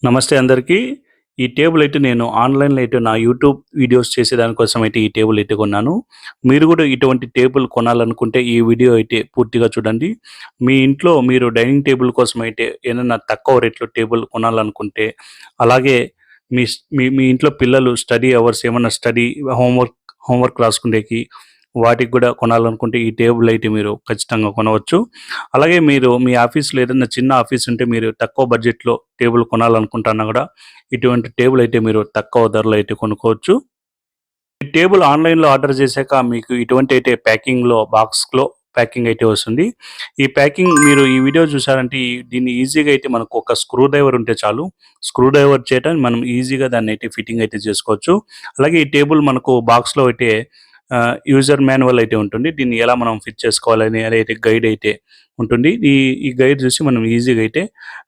నమస్తే అందరికీ. ఈ టేబుల్ అయితే నేను ఆన్‌లైన్‌లో అయితే నా యూట్యూబ్ వీడియోస్ చేసేదాని కోసం అయితే ఈ టేబుల్ అయితే కొన్నాను. మీరు గూడా ఇటువంటి టేబుల్ కొనాలనుకుంటే ఈ వీడియో అయితే పూర్తిగా చూడండి. మీ ఇంట్లో మీరు డైనింగ్ టేబుల్ కోసం అయితే ఏదన్నా తక్కువ రేట్‌లో టేబుల్ కొనాలనుకుంటే, అలాగే మీ మీ ఇంట్లో పిల్లలు స్టడీ అవర్స్ ఏమన్నా హోంవర్క్ హోంవర్క్ రాసుకునేకి వాటికి గూడా కొనాలనుకుంటే ఈ టేబుల్ అయితే మీరు ఖచ్చితంగా కొనవచ్చు. అలాగే మీరు మీ ఆఫీస్‌లో ఏదన్నా చిన్న ఆఫీస్ ఉంటే మీరు తక్కువ బడ్జెట్‌లో టేబుల్ కొనాలనుకుంటున్నా గూడా ఇటువంటి టేబుల్ అయితే మీరు తక్కువ ధరలో అయితే కొనుక్కోవచ్చు. ఈ టేబుల్ ఆన్‌లైన్‌లో ఆర్డర్ చేశాక మీకు ఇటువంటి అయితే బాక్స్‌లో ప్యాకింగ్ అయితే వస్తుంది. ఈ ప్యాకింగ్ మీరు ఈ వీడియో చూసారంటే దీన్ని ఈజీగా అయితే మనకు ఒక స్క్రూ డ్రైవర్ ఉంటే చాలు. స్క్రూ డ్రైవర్ చేత మనం ఈజీగా దాన్నయితే ఫిట్టింగ్ అయితే చేసుకోవచ్చు. అలాగే ఈ టేబుల్ మనకు బాక్స్‌లో అయితే యూజర్ మాన్యువల్ అయితే ఉంటుంది. దీన్ని ఎలా మనం ఫిట్ చేసుకోవాలని అదైతే గైడ్ అయితే ఉంటుంది. ఈ గైడ్ చూసి మనం ఈజీగా అయితే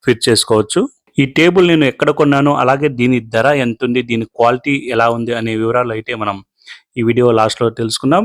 ఫిట్ చేసుకోవచ్చు. ఈ టేబుల్ నేను ఎక్కడ కొన్నానో, అలాగే దీని ధర ఎంతుంది, దీని క్వాలిటీ ఎలా ఉంది అనే వివరాలైతే మనం ఈ వీడియో లాస్ట్‌లో తెలుసుకుందాం.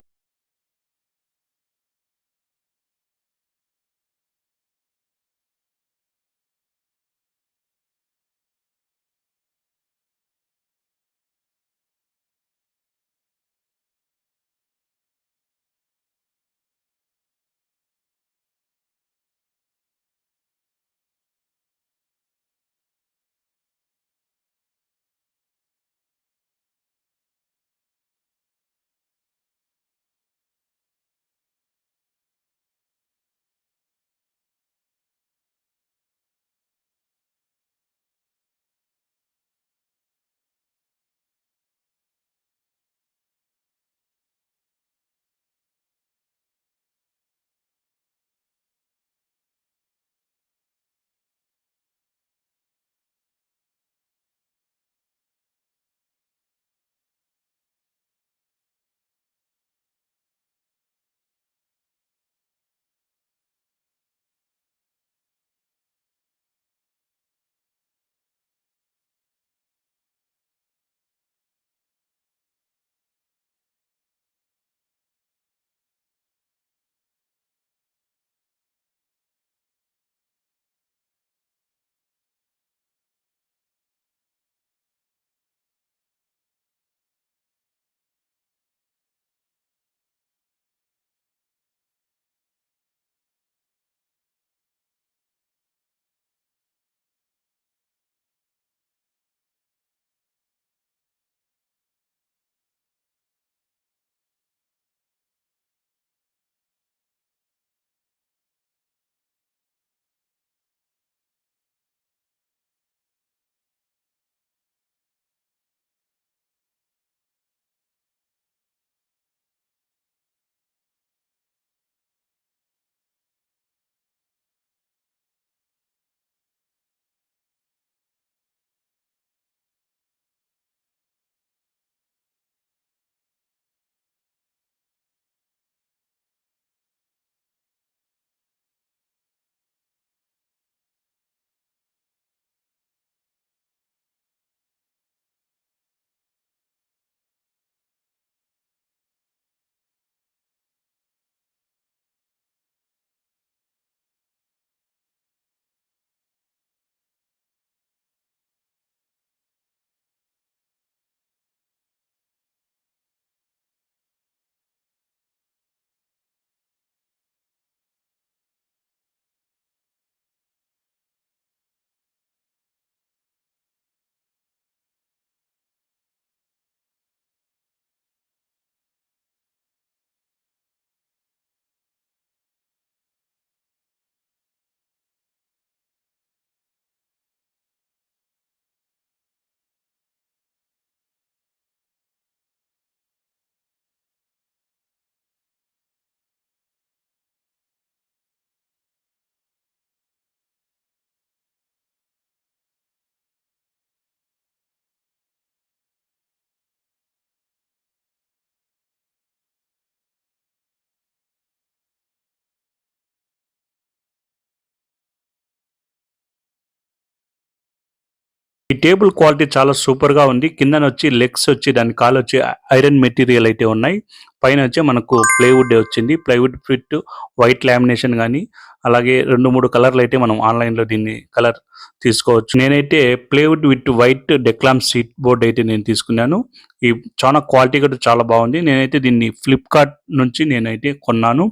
ఈ టేబుల్ క్వాలిటీ చాలా సూపర్‌గా ఉంది. కిందనొచ్చి లెగ్స్ వచ్చి దాని కాలొచ్చి ఐరన్ మెటీరియల్ అయితే ఉన్నాయి. పైనొచ్చి మనకు ప్లైవుడ్డే వచ్చింది. ప్లైవుడ్ ఫిట్ వైట్ లామినేషన్ గాని, అలాగే 2, 3 కలర్‌లయితే మనం ఆన్‌లైన్‌లో దీన్ని కలర్ తీసుకోవచ్చు. నేనైతే plywood with white decolam sheet board అయితే నేను తీసుకున్నాను. ఈ చానా క్వాలిటీ కూడా చాలా బాగుంది. నేనైతే దీన్ని ఫ్లిప్‌కార్ట్ నుంచి నేనైతే కొన్నాను.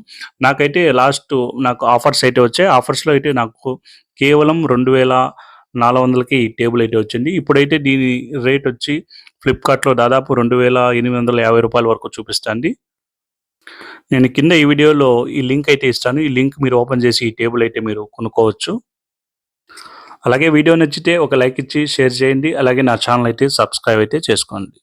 నాకైతే నాకు ఆఫర్స్ అయితే వచ్చాయి. ఆఫర్స్‌లో అయితే నాకు కేవలం 2400కి ఈ టేబుల్ అయితే వచ్చింది. ఇప్పుడైతే దీని రేట్ వచ్చి ఫ్లిప్‌కార్ట్‌లో దాదాపు రూ. 2850 వరకు చూపిస్తాంది. నేను కింద ఈ వీడియోలో ఈ లింక్ అయితే ఇస్తాను. ఈ లింక్ మీరు ఓపెన్ చేసి ఈ టేబుల్ అయితే మీరు కొనుక్కోవచ్చు. అలాగే వీడియో నచ్చితే ఒక లైక్ ఇచ్చి షేర్ చేయండి. అలాగే నా ఛానల్ అయితే సబ్స్క్రైబ్ అయితే చేసుకోండి.